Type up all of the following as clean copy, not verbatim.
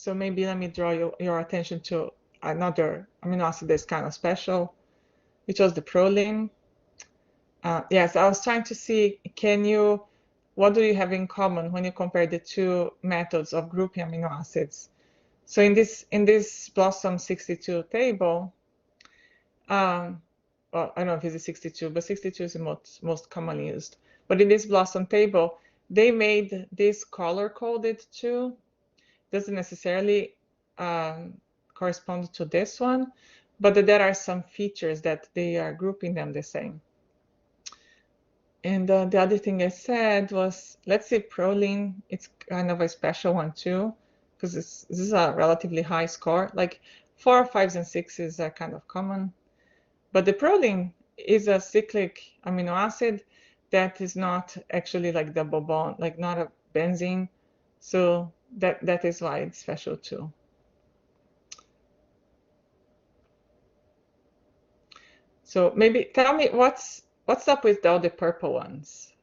So maybe let me draw your attention to another amino acid that's kind of special, which was the proline. Yes, I was trying to see, what do you have in common when you compare the two methods of grouping amino acids? So in this BLOSUM62 table, well, I don't know if it's 62, but 62 is the most commonly used. But in this BLOSUM table, they made this color-coded too. Doesn't necessarily correspond to this one, but there are some features that they are grouping them the same. And the other thing I said was, let's see, proline, it's kind of a special one too, because this is a relatively high score. Like 4, 5s, and 6s are kind of common. But the proline is a cyclic amino acid that is not actually like double bond, like not a benzene. So that is why it's special too. So maybe tell me what's up with all the purple ones.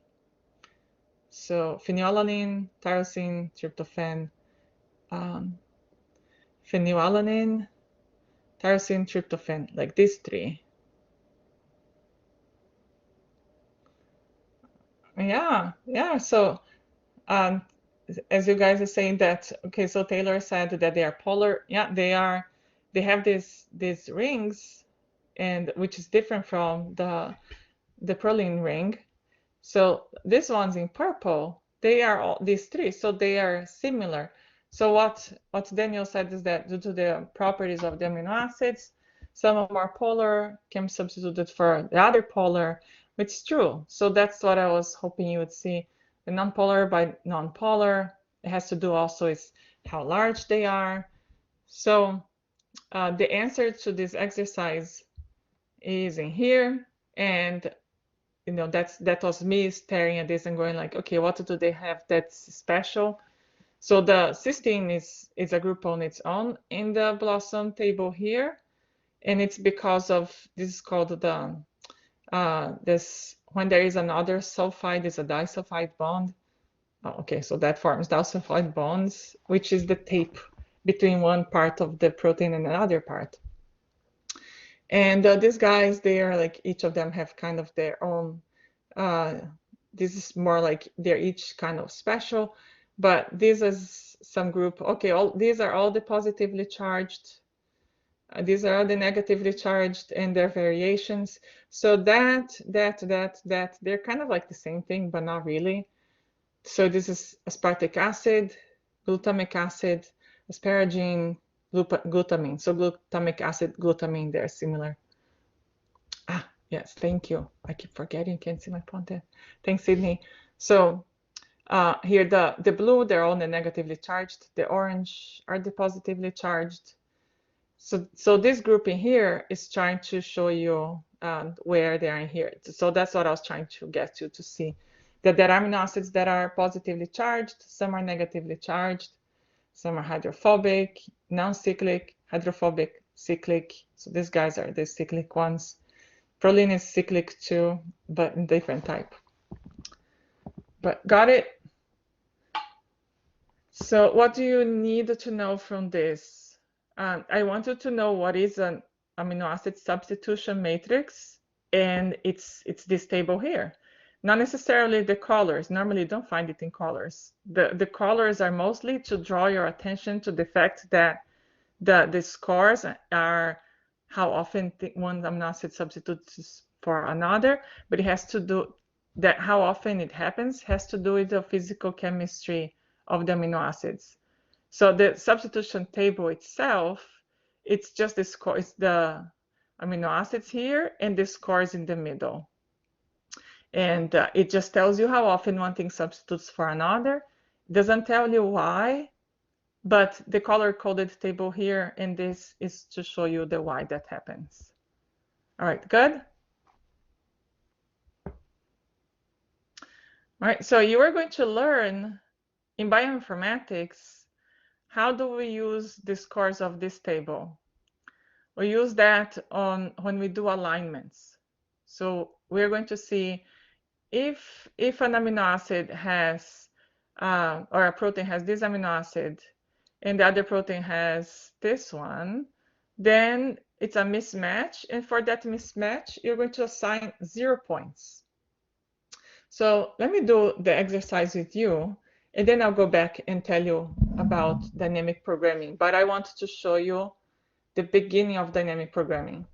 So phenylalanine, tyrosine, tryptophan, phenylalanine, tyrosine, tryptophan, like these three. Yeah. So as you guys are saying that, okay, so Taylor said that they are polar. Yeah, they are. They have these rings, and which is different from the proline ring. So these ones in purple, they are all these three, so they are similar. So what Daniel said is that due to the properties of the amino acids, some are more polar, can be substituted for the other polar, which is true. So that's what I was hoping you would see. The nonpolar by nonpolar, it has to do also with how large they are. So the answer to this exercise is in here, and that was me staring at this and going like, okay, what do they have that's special? So the cysteine is a group on its own in the BLOSUM table here, and it's because of this is called the this when there is another sulfide, is a disulfide bond. Oh, okay, so that forms disulfide bonds, which is the tape between one part of the protein and another part. And these guys, they are like, each of them have kind of their own. This is more like they're each kind of special, but this is some group. Okay, these are all the positively charged. These are all the negatively charged and their variations. So they're kind of like the same thing, but not really. So this is aspartic acid, glutamic acid, asparagine, glutamine. So glutamic acid, glutamine, they're similar. Yes, thank you. I keep forgetting, can't see my content. Thanks, Sydney. So here the blue, they're all the negatively charged. The orange are the positively charged. So this group in here is trying to show you where they are in here. So that's what I was trying to get you to see. That there are amino acids that are positively charged, some are negatively charged, some are hydrophobic, non-cyclic, hydrophobic, cyclic. So these guys are the cyclic ones. Proline is cyclic too, but in different type. But got it? So what do you need to know from this? I wanted to know what is an amino acid substitution matrix, and it's this table here. Not necessarily the colors. Normally you don't find it in colors. The colors are mostly to draw your attention to the fact that the scores are how often one amino acid substitutes for another, but it has to do that how often it happens has to do with the physical chemistry of the amino acids. So the substitution table itself, it's just the score, it's the amino acids here and the scores in the middle. And it just tells you how often one thing substitutes for another. It doesn't tell you why, but the color-coded table here and this is to show you the why that happens. All right, good? All right, so you are going to learn in bioinformatics, how do we use the scores of this table? We use that when we do alignments. So we're going to see if an amino acid has, or a protein has this amino acid, and the other protein has this one, then it's a mismatch. And for that mismatch, you're going to assign 0 points. So let me do the exercise with you, and then I'll go back and tell you about dynamic programming. But I want to show you the beginning of dynamic programming.